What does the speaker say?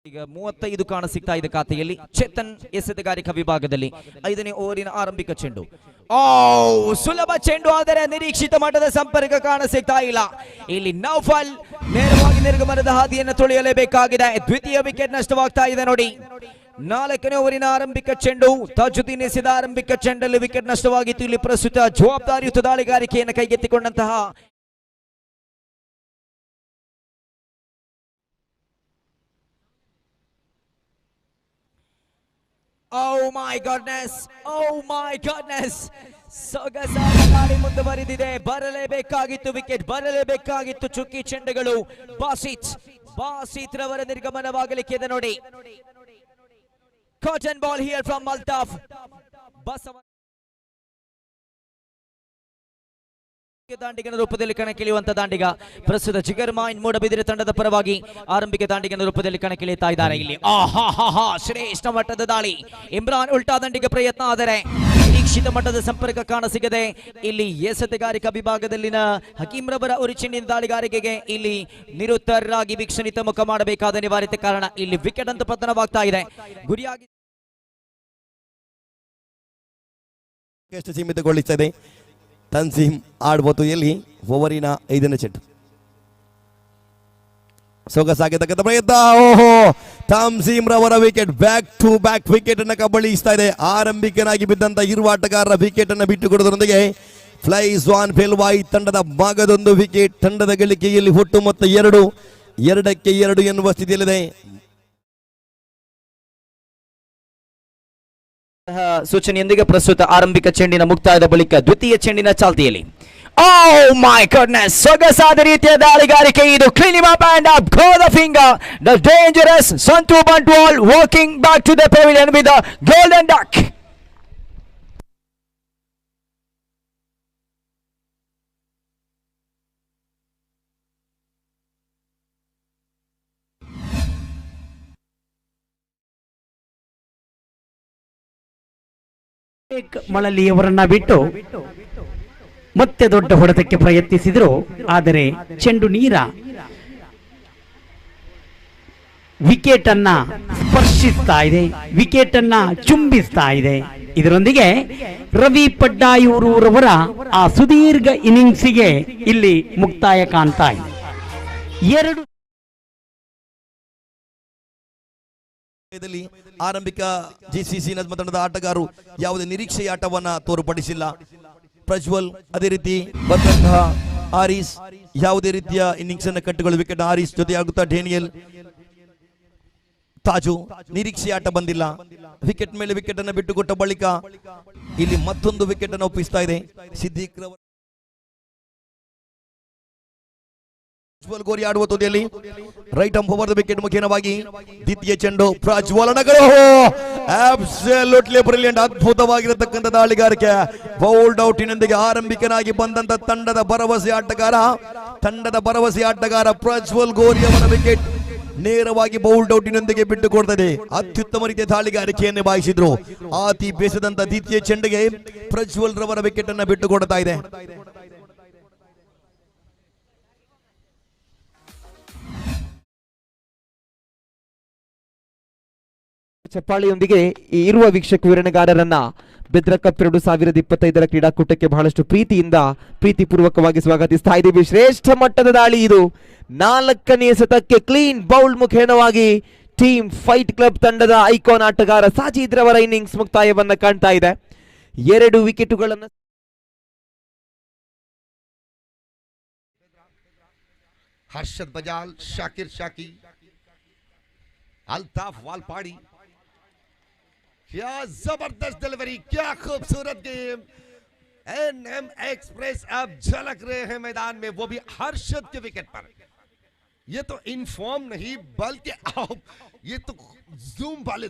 ಈಗ 35 ಕಾಣ ಸಿಗ್ತಾ ಇದೆ ಖಾತೆಯಲ್ಲಿ. ಚೇತನ್ ಎಸೆತಗಾರಿಕಾ ವಿಭಾಗದಲ್ಲಿ 5ನೇ ಓವರಿನ ಆರಂಭಿಕ ಚೆಂಡು. ಸುಲಭ ಚೆಂಡು, ಆದರೆ ನಿರೀಕ್ಷಿತ ಮಟ್ಟದ ಸಂಪರ್ಕ ಕಾಣ ಸಿಗ್ತಾ ಇಲ್ಲ. ಇಲ್ಲಿ ನೌಫಲ್ ನೇರವಾಗಿ ನಿರ್ಗಮನದ ಹಾದಿಯನ್ನು ತುಳಿಯಲೇಬೇಕಾಗಿದೆ. ದ್ವಿತೀಯ ವಿಕೆಟ್ ನಷ್ಟವಾಗ್ತಾ ಇದೆ ನೋಡಿ. 4ನೇ ಓವರಿನ ಆರಂಭಿಕ ಚೆಂಡು. ತಾಜುದ್ದೀನ್ ಎಸೆದ ಆರಂಭಿಕ ಚೆಂಡಲ್ಲಿ ವಿಕೆಟ್ ನಷ್ಟವಾಗಿತ್ತು. ಇಲ್ಲಿ ಪ್ರಸ್ತುತ ಜವಾಬ್ದಾರಿಯುತ ದಾಳಿಗಾರಿಕೆಯನ್ನು ಕೈಗೆತ್ತಿಕೊಂಡಂತಹ Oh my goodness, ಸೊಗಸಾದ ದಾಳಿ ಮುಂದುವರಿದಿದೆ. ಬರಲೇಬೇಕಾಗಿತ್ತು ವಿಕೆಟ್, ಬರಲೇಬೇಕಾಗಿತ್ತು. ಚುಕ್ಕಿ ಚೆಂಡುಗಳು. ಬಾಸಿತ್ ರವರ ನಿರ್ಗಮನವಾಗಲಿಕ್ಕೆ ಇದೆ ನೋಡಿ. Caught and bowled here from Altaf. ದಾಂಡಿಗನ ರೂಪದಲ್ಲಿ ಕಣಕ್ಕಿಳಿಯುವಂತ ದಾಂಡಿಗ ಪ್ರಸ್ತುತ ಜಿಗರ್ ಮೈನ್ ಮೂಡಬಿದಿರೆ ತಂಡದ ಪರವಾಗಿ ಆರಂಭಿಕ ದಾಂಡಿಗನ ರೂಪದಲ್ಲಿ ಕಣಕ್ಕಿಳಿಯುತ್ತಾ ಇದ್ದಾರೆ. ಇಲ್ಲಿ ಶ್ರೇಷ್ಠ ಮಟ್ಟದ ದಾಳಿ. ಇಮ್ರಾನ್ ಉಲ್ಟಾ ದಂಡಿಗೆ ಪ್ರಯತ್ನ, ಆದರೆ ನಿರೀಕ್ಷಿತ ಮಟ್ಟದ ಸಂಪರ್ಕ ಕಾಣಸಿಗದೆ. ಇಲ್ಲಿ ಎಸೆತಗಾರಿಕಾ ವಿಭಾಗದಲ್ಲಿನ ಹಕೀಂ ರವರ ಉರಿಚಿಂಡಿನ ದಾಳಿಗಾರಿಕೆಗೆ ಇಲ್ಲಿ ನಿರುತ್ತರರಾಗಿ ವೀಕ್ಷಣಿತ ಮುಖ ಮಾಡಬೇಕಾದ ಅನಿವಾರ್ಯತೆ ಕಾರಣ ಇಲ್ಲಿ ವಿಕೆಟ್ ಅಂತ ಪತನವಾಗ್ತಾ ಇದೆ. ಗುರಿಯಾಗಿ ಸೀಮಿತಗೊಳಿಸಿದೆ. ತನ್ಸೀಮ್ ಆಡ್ಬೋದು. ಎಲ್ಲಿ ಓವರಿನ 5ನೇ ಚೆಂಡು. ಸೊಗಸಾಗಿರ್ತಕ್ಕಂಥ ಪ್ರಯತ್ನ. ತನ್ಸೀಮ್ ರವರ wicket, back to back wicket ಅನ್ನು ಕಬಳಿಸ್ತಾ ಇದೆ. ಆರಂಭಿಕನಾಗಿ ಬಿದ್ದಂತ ಇರುವ ಆಟಗಾರರ ವಿಕೆಟ್ ಅನ್ನು ಬಿಟ್ಟು ಕೊಡುವುದರೊಂದಿಗೆ ಫ್ಲೈಸ್ ಆನ್ ಫೆಲ್ವಾಯಿ ತಂಡದ ಭಾಗದೊಂದು ವಿಕೆಟ್. ತಂಡದ ಗಳಿಕೆಯಲ್ಲಿ ಒಟ್ಟು ಮೊತ್ತ 2 ಎನ್ನುವ ಸ್ಥಿತಿಯಲ್ಲಿದೆ. ಸೂಚನೆಯೊಂದಿಗೆ ಪ್ರಸ್ತುತ ಆರಂಭಿಕ ಚೆಂಡಿನ ಮುಕ್ತಾಯದ ಬಳಿಕ ದ್ವಿತೀಯ ಚೆಂಡಿನ ಚಾಲ್ತಿಯಲ್ಲಿ. ಸೊಗಸಾದ ರೀತಿಯ ದಾಳಿಗಾರಿಕೆ ಇದು. Clean up and up, go the finger, the dangerous Santu Bantwal walking back to the pavilion with the golden duck. ಮಳಲಿಯವರನ್ನ ಬಿಟ್ಟು ಮತ್ತೆ ದೊಡ್ಡ ಹೊಡೆತಕ್ಕೆ ಪ್ರಯತ್ನಿಸಿದ್ರು, ಆದರೆ ಚೆಂಡು ನೀರ ವಿಕೆಟ್ ಅನ್ನ ಸ್ಪರ್ಶಿಸ್ತಾ ಇದೆ, ವಿಕೆಟ್ ಅನ್ನ ಚುಂಬಿಸ್ತಾ ಇದೆ. ಇದರೊಂದಿಗೆ ರವಿ ಪಡ್ಡಾಯೂರವರ ಆ ಸುದೀರ್ಘ ಇನ್ನಿಂಗ್ಸಿಗೆ ಇಲ್ಲಿ ಮುಕ್ತಾಯ ಕಾಣ್ತಾ ಇದೆ. 2 ಆರಂಭಿಕ ಜಿಸಿಸಿ ನಜ್ಮ ತಂಡದ ಆಟಗಾರರು ಯಾವುದೇ ನಿರೀಕ್ಷೆಯ ಆಟವನ್ನ ತೋರ್ಪಡಿಸಿಲ್ಲ. ಪ್ರಜ್ವಲ್ ಅದೇ ರೀತಿ ಬಂದಂತಹ ಆರೀಸ್ ಯಾವುದೇ ರೀತಿಯ ಇನ್ನಿಂಗ್ಸ್ ಅನ್ನು ಕಟ್ಟಿಕೊಳ್ಳುವ ವಿಕೆಟ್. ಆರೀಸ್ ಜೊತೆಯಾಗುತ್ತಾ ಡೇನಿಯಲ್, ತಾಜು ನಿರೀಕ್ಷೆಯ ಆಟ ಬಂದಿಲ್ಲ. ವಿಕೆಟ್ ಮೇಲೆ ವಿಕೆಟ್ ಅನ್ನು ಬಿಟ್ಟುಕೊಟ್ಟ ಬಳಿಕ ಇಲ್ಲಿ ಮತ್ತೊಂದು ವಿಕೆಟ್ ಅನ್ನು ಒಪ್ಪಿಸ್ತಾ ಇದೆ ಸಿದ್ದಿಕ್ ರವರು. ಗೋರಿ ಆಡುವ ತುದಿಯಲ್ಲಿ right arm over the wicket ಮುಖೇನವಾಗಿ ದ್ವಿತೀಯ ಚೆಂಡು. ಪ್ರಜ್ವಲನಗಳು ಅಬ್ಸಲ್ಯೂಟ್ಲಿ ಬ್ರಿಲಿಯಂಟ್, ಅದ್ಭುತವಾಗಿರತಕ್ಕಂಥ ದಾಳಿಗಾರಿಕೆ. ಬೌಲ್ಡ್ ಔಟಿನೊಂದಿಗೆ ಆರಂಭಿಕನಾಗಿ ಬಂದಂತ ತಂಡದ ಭರವಸೆ ಆಟಗಾರ ಪ್ರಜ್ವಲ್ ಗೋರಿ ಅವರ ವಿಕೆಟ್ ನೇರವಾಗಿ ಬೌಲ್ಡ್ ಔಟಿನೊಂದಿಗೆ ಬಿಟ್ಟು ಕೊಡ್ತದೆ. ಅತ್ಯುತ್ತಮ ರೀತಿಯ ದಾಳಿಗಾರಿಕೆಯನ್ನು ಬಾಯಿಸಿದ್ರು. ಅತಿ ಬೇಸದಂತ ದ್ವಿತೀಯ ಚೆಂಡಿಗೆ ಪ್ರಜ್ವಲ್ ರವರ ವಿಕೆಟ್ ಅನ್ನು ಬಿಟ್ಟು ಕೊಡ್ತಾ ಇದೆ. ಚಪ್ಪಾಳಿಯೊಂದಿಗೆ ಇರುವ ವೀಕ್ಷಕ ವಿವರಣೆಗಾರರನ್ನ ಬೆದ್ರ ಕಪ್ 2025 ಕ್ರೀಡಾಕೂಟಕ್ಕೆ ಬಹಳಷ್ಟು ಪ್ರೀತಿಪೂರ್ವಕವಾಗಿ ಸ್ವಾಗತಿಸ್ತಾ ಇದ್ದೀವಿ. ಶ್ರೇಷ್ಠ ಮಟ್ಟದ ದಾಳಿ ಇದು. 4ನೇ ಎಸೆತಕ್ಕೆ ಕ್ಲೀನ್ ಬೌಲ್ಡ್ ಮುಖೇನವಾಗಿ ಟೀಮ್ ಫೈಟ್ ಕ್ಲಬ್ ತಂಡದ ಐಕಾನ್ ಆಟಗಾರ ಸಾಜಿದ್ ರವರ ಇನ್ನಿಂಗ್ಸ್ ಮುಕ್ತಾಯವನ್ನ ಕಾಣ್ತಾ ಇದೆ. 2 ವಿಕೆಟುಗಳನ್ನು हर्षद बजाल, शाकिर शाकी, अल्ताफ वालपाड़ी. क्या जबरदस्त डिलीवरी, क्या खूबसूरत गेम. एनएम एक्सप्रेस अब झलक रहे हैं मैदान में, वो भी हर्षद के विकेट पर. ये तो इनफॉर्म नहीं बल्कि ये तो जूम वाले